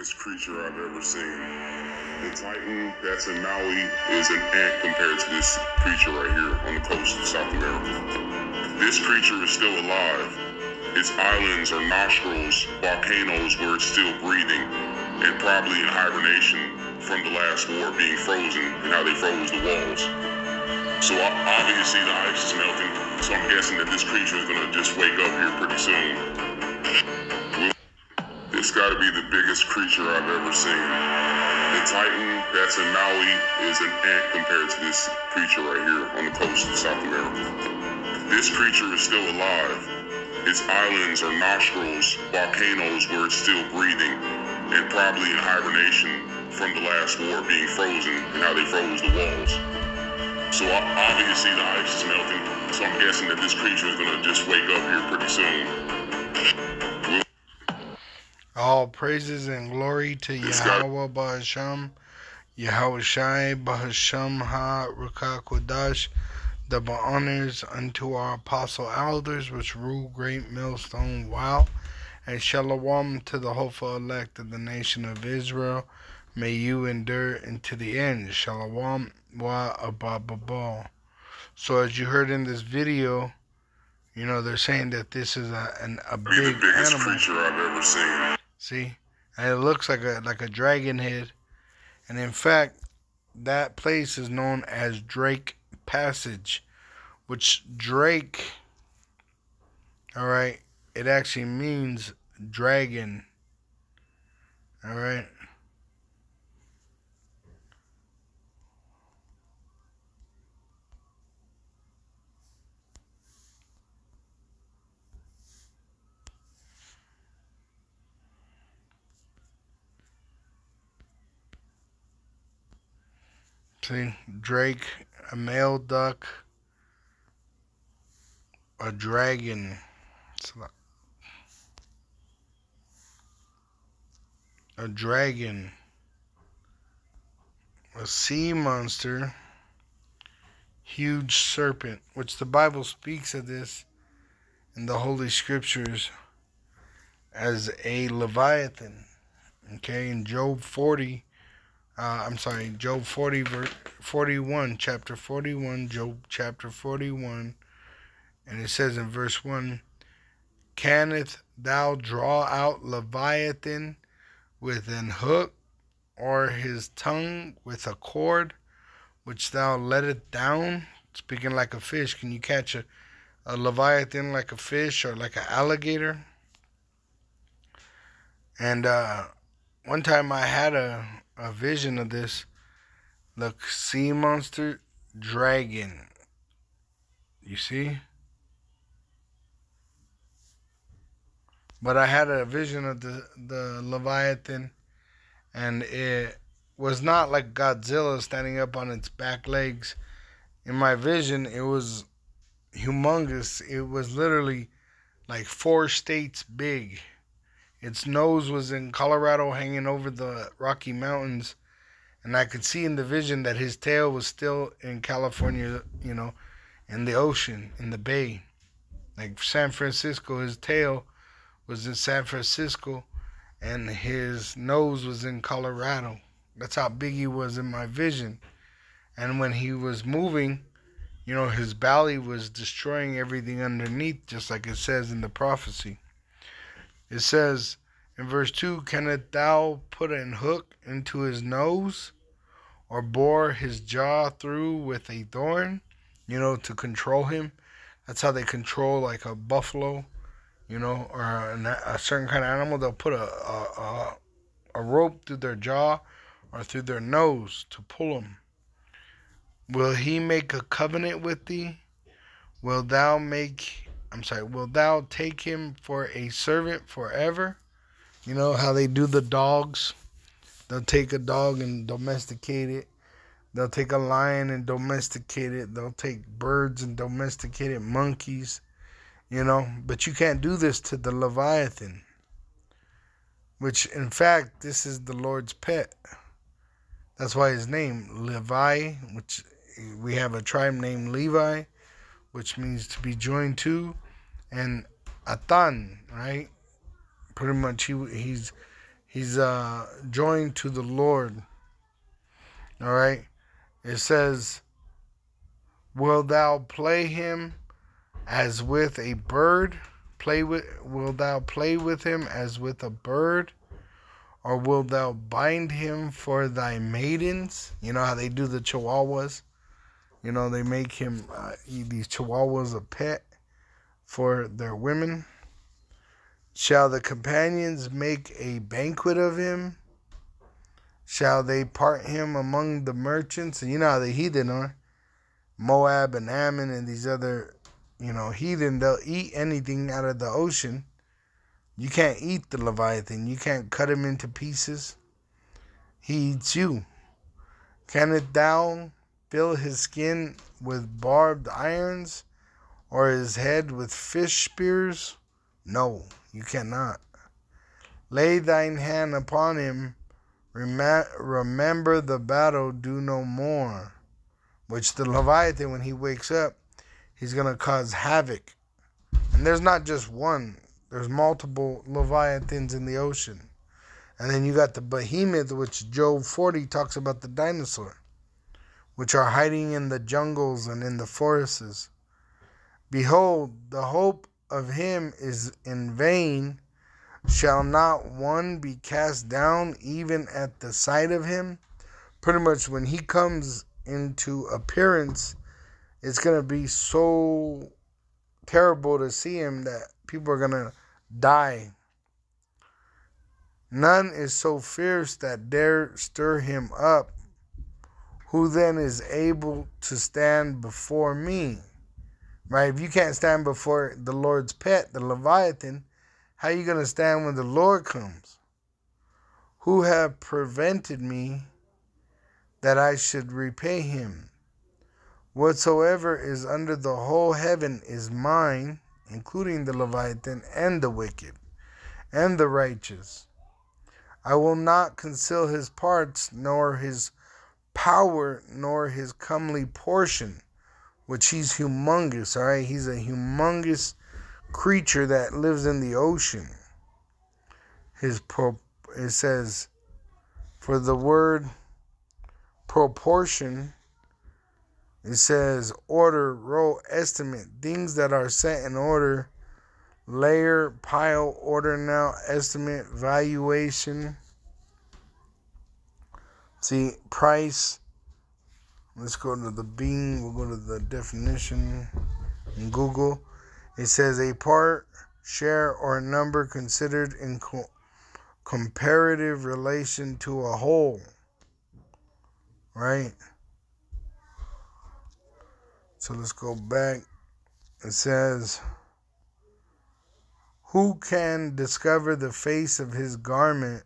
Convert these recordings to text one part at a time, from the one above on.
biggest creature I've ever seen. The Titan that's in Maui is an ant compared to this creature right here on the coast of South America. This creature is still alive. Its islands are nostrils, volcanoes where it's still breathing, and probably in hibernation from the last war being frozen and how they froze the walls. So obviously the ice is melting, so I'm guessing that this creature is gonna just wake up here pretty soon. It's gotta be the biggest creature I've ever seen. The Titan that's in Maui is an ant compared to this creature right here on the coast of South America. This creature is still alive. Its islands are nostrils, volcanoes where it's still breathing, and probably in hibernation from the last war being frozen and how they froze the walls. So obviously the ice is melting, so I'm guessing that this creature is gonna just wake up here pretty soon. All praises and glory to Yahweh Ba'asham, Yahweh Shai Ba'asham Ha-Rukakodash, double honors unto our apostle elders which rule great millstone wow, and shalom to the hopeful elect of the nation of Israel. May you endure into the end. Shalom wa abababal. So as you heard in this video, you know, they're saying that this is a big the biggest animal. Creature I've ever seen. See, and it looks like a dragon head, and in fact, that place is known as Drake Passage, which Drake, all right, it actually means dragon, all right. See, Drake, a male duck, a dragon, a dragon, a sea monster, huge serpent, which the Bible speaks of this in the Holy Scriptures as a Leviathan. Okay, in Job 40, Job 40, verse 41, chapter 41, Job chapter 41, and it says in verse 1, Canst thou draw out Leviathan with an hook, or his tongue with a cord, which thou lettest down? Speaking like a fish, can you catch a Leviathan like a fish or like an alligator? And one time I had a vision of this. Look, sea monster, dragon. You see? But I had a vision of the Leviathan, and it was not like Godzilla standing up on its back legs. In my vision, it was humongous. It was literally like 4 states big. Its nose was in Colorado, hanging over the Rocky Mountains, and I could see in the vision that his tail was still in California, you know, in the ocean, in the bay. Like San Francisco, his tail was in San Francisco, and his nose was in Colorado. That's how big he was in my vision. And when he was moving, you know, his belly was destroying everything underneath, just like it says in the prophecy. It says in verse 2, Canst thou put an hook into his nose, or bore his jaw through with a thorn, you know, to control him? That's how they control like a buffalo, you know, or a certain kind of animal. They'll put a rope through their jaw or through their nose to pull them. Will he make a covenant with thee? Will thou take him for a servant forever? You know how they do the dogs? They'll take a dog and domesticate it. They'll take a lion and domesticate it. They'll take birds and domesticate it, monkeys, you know. But you can't do this to the Leviathan, which in fact, this is the Lord's pet. That's why his name, Levi, which we have a tribe named Levi, which means to be joined to, and Atan, right? Pretty much He's joined to the Lord. All right. It says, "Wilt thou play him as with a bird? Wilt thou play with him as with a bird? Or wilt thou bind him for thy maidens?" You know how they do the chihuahuas? You know, they make him, these chihuahuas, a pet for their women. "Shall the companions make a banquet of him? Shall they part him among the merchants?" And you know how the heathen are. Moab and Ammon and these other, heathen, they'll eat anything out of the ocean. You can't eat the Leviathan. You can't cut him into pieces. He eats you. "Canst thou fill his skin with barbed irons, or his head with fish spears? No, you cannot. Lay thine hand upon him. Remember the battle, do no more." Which the Leviathan, when he wakes up, he's going to cause havoc. And there's not just one. There's multiple Leviathans in the ocean. And then you got the behemoth, which Job 40 talks about the dinosaur, which are hiding in the jungles and in the forests. "Behold, the hope of him is in vain. Shall not one be cast down even at the sight of him?" Pretty much when he comes into appearance, it's going to be so terrible to see him that people are going to die. "None is so fierce that dare stir him up. Who then is able to stand before me?" Right? If you can't stand before the Lord's pet, the Leviathan, how are you going to stand when the Lord comes? "Who have prevented me that I should repay him? Whatsoever is under the whole heaven is mine," including the Leviathan and the wicked and the righteous. "I will not conceal his parts, nor his power, nor his comely portion," which he's humongous, all right? He's a humongous creature that lives in the ocean. It says, for the word proportion, it says order, row, estimate, things that are set in order, layer, pile, order now, estimate, valuation. See, price. Let's go to the Bing. We'll go to the definition in Google. It says a part, share, or number considered in comparative relation to a whole. Right? So let's go back. It says, who can discover the face of his garment,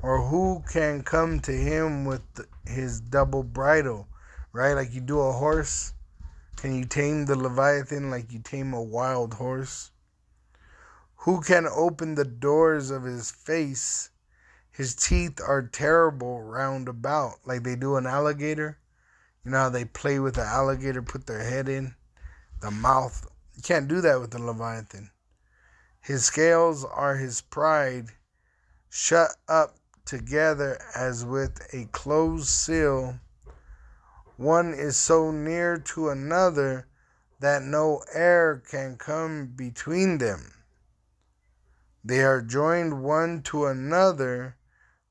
or who can come to him with his double bridle? Right? Like you do a horse. Can you tame the Leviathan like you tame a wild horse? Who can open the doors of his face? His teeth are terrible round about, like they do an alligator. You know how they play with the alligator, put their head in the mouth. You can't do that with the Leviathan. His scales are his pride, shut up together as with a closed seal. One is so near to another that no air can come between them. They are joined one to another.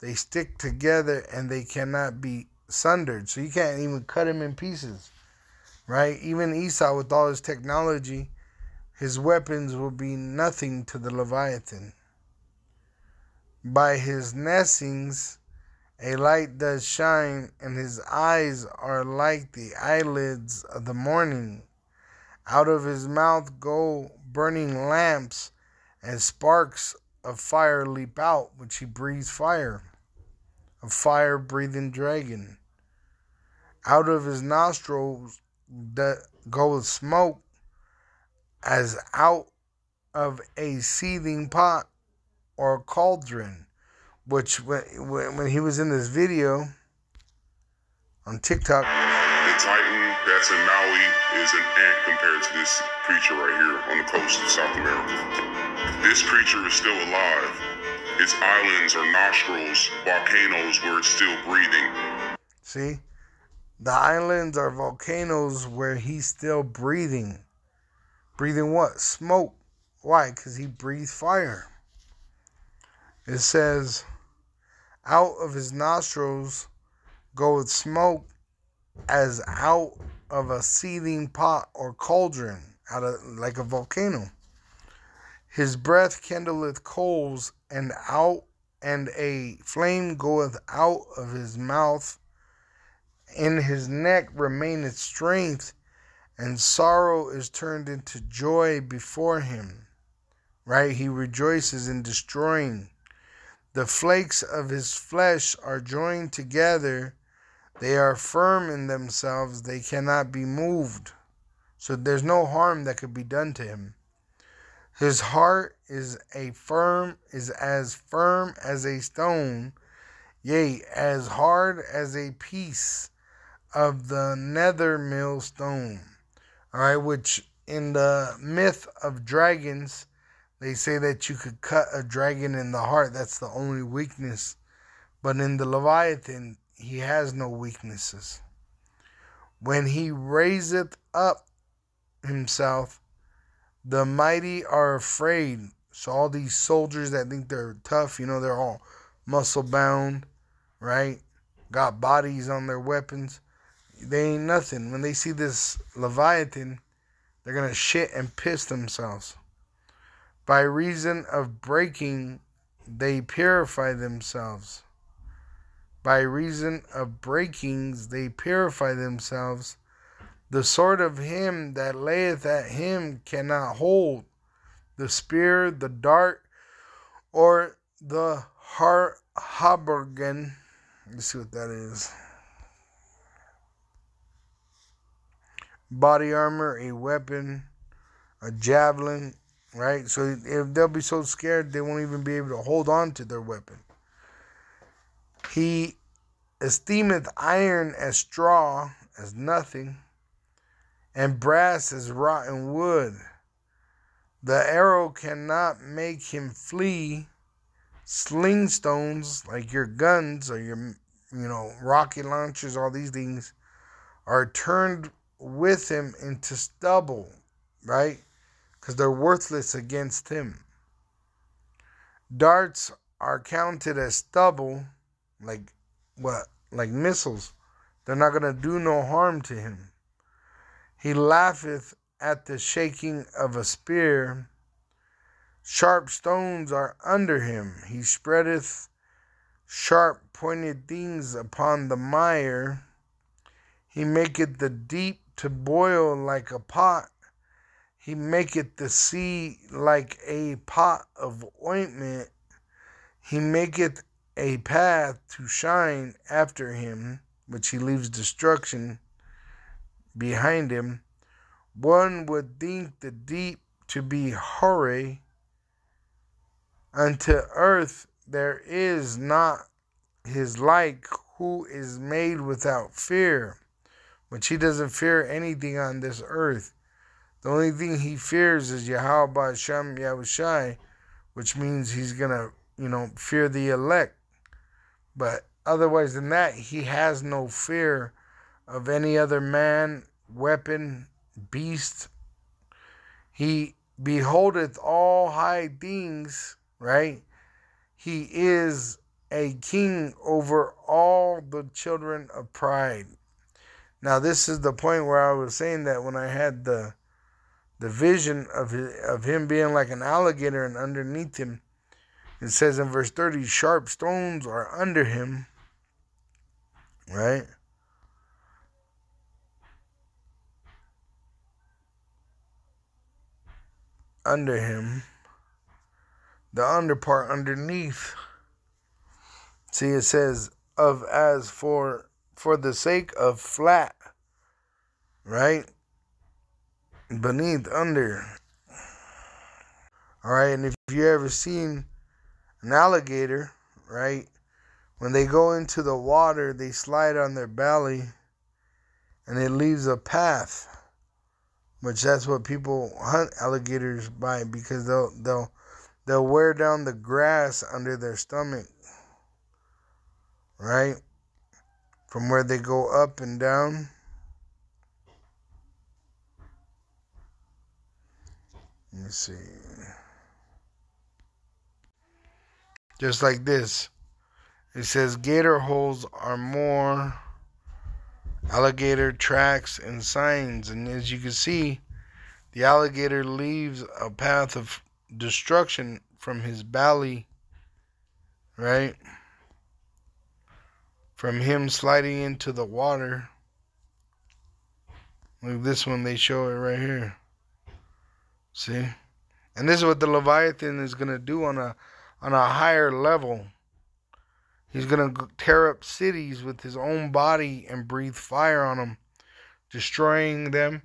They stick together and they cannot be sundered. So you can't even cut him in pieces, right? Even Esau, with all his technology, his weapons will be nothing to the Leviathan. By his nestings a light does shine, and his eyes are like the eyelids of the morning. Out of his mouth go burning lamps, and sparks of fire leap out, which he breathes fire. A fire-breathing dragon. Out of his nostrils goes smoke, as out of a seething pot or cauldron. Which, when he was in this video on TikTok, the Titan that's in Maui is an ant compared to this creature right here on the coast of South America. This creature is still alive. its islands or nostrils, volcanoes where it's still breathing. See? The islands are volcanoes where he's still breathing. Breathing what? Smoke. Why? Because he breathed fire. It says, out of his nostrils goeth smoke as out of a seething pot or cauldron, out of like a volcano. His breath kindleth coals, and a flame goeth out of his mouth. In his neck remaineth strength, and sorrow is turned into joy before him. Right? He rejoices in destroying. The flakes of his flesh are joined together. They are firm in themselves. They cannot be moved. So there's no harm that could be done to him. His heart is as firm as a stone, yea, as hard as a piece of the nether millstone. All right, which in the myth of dragons, they say that you could cut a dragon in the heart. That's the only weakness. But in the Leviathan, he has no weaknesses. When he raiseth up himself, the mighty are afraid. So all these soldiers that think they're tough, they're all muscle bound, right? Got bodies on their weapons. They ain't nothing. When they see this Leviathan, they're going to shit and piss themselves. By reason of breaking, they purify themselves. By reason of breakings, they purify themselves. The sword of him that layeth at him cannot hold. The spear, the dart, or the habergen. Let's see what that is. Body armor, a weapon, a javelin, right? So if they'll be so scared, they won't even be able to hold on to their weapon. He esteemeth iron as straw, as nothing, and brass as rotten wood. The arrow cannot make him flee. Sling stones, like your guns or your, rocket launchers, all these things, are turned with him into stubble, right? Because they're worthless against him. Darts are counted as stubble, like what? Like missiles. They're not going to do no harm to him. He laugheth at the shaking of a spear. Sharp stones are under him. He spreadeth sharp pointed things upon the mire. He maketh the deep to boil like a pot. He maketh the sea like a pot of ointment. He maketh a path to shine after him, which he leaves destruction behind him. One would think the deep to be horror. Unto earth there is not his like, who is made without fear. Which he doesn't fear anything on this earth. The only thing he fears is Yahweh Ba'Shem Yahushai, which means he's going to, fear the elect. But otherwise than that, he has no fear of any other man, weapon, beast. He beholdeth all high things, right? He is a king over all the children of pride. Now, this is the point where I was saying that when I had the vision of him being like an alligator, and underneath him, it says in verse 30, sharp stones are under him, right? Under him. The under part underneath. See, it says, of as for the sake of flat, right? Beneath, under. All right, and if you ever seen an alligator, right? When they go into the water, they slide on their belly, and it leaves a path, which that's what people hunt alligators by, because they'll wear down the grass under their stomach, right? From where they go up and down. Let me see. Just like this. It says gator holes are more alligator tracks and signs. And as you can see, the alligator leaves a path of destruction from his belly, right? From him sliding into the water. Like this one, they show it right here. See? And this is what the Leviathan is going to do on a higher level. He's going to tear up cities with his own body and breathe fire on them, destroying them.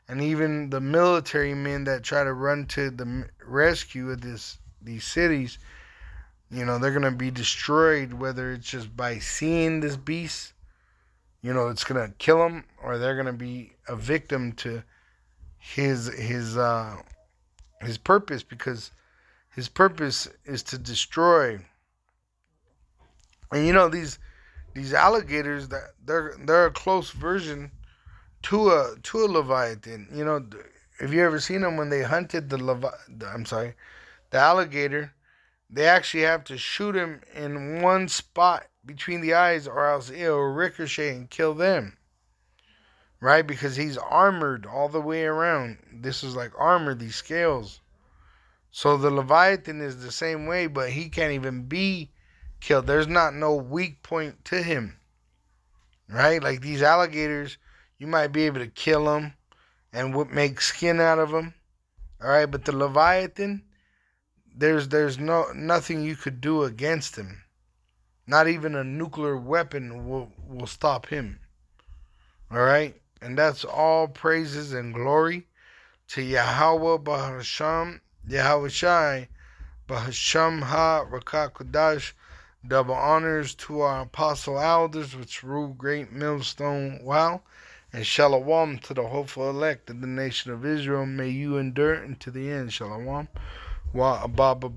And even the military men that try to run to the rescue of these cities, you know, they're going to be destroyed, whether it's just by seeing this beast, you know, it's going to kill them, or they're going to be a victim to his purpose, because his purpose is to destroy. And you know, these alligators, that they're a close version to a Leviathan. You know, have you ever seen them when they hunted the alligator? They actually have to shoot him in one spot between the eyes, or else it'll ricochet and kill them. Right? Because he's armored all the way around. This is like armor, these scales. So the Leviathan is the same way, but he can't even be killed. There's not no weak point to him. Right? Like these alligators, you might be able to kill them and make skin out of them. All right, but the Leviathan, there's nothing you could do against him. Not even a nuclear weapon will stop him. All right? And that's all praises and glory to Yahweh Bahasham, Yahweh Shai, Bahasham Ha Rakakodash. Double honors to our apostle elders, which rule great millstone wow. And shalom to the hopeful elect of the nation of Israel. May you endure unto the end. Shalom. Wa ababa.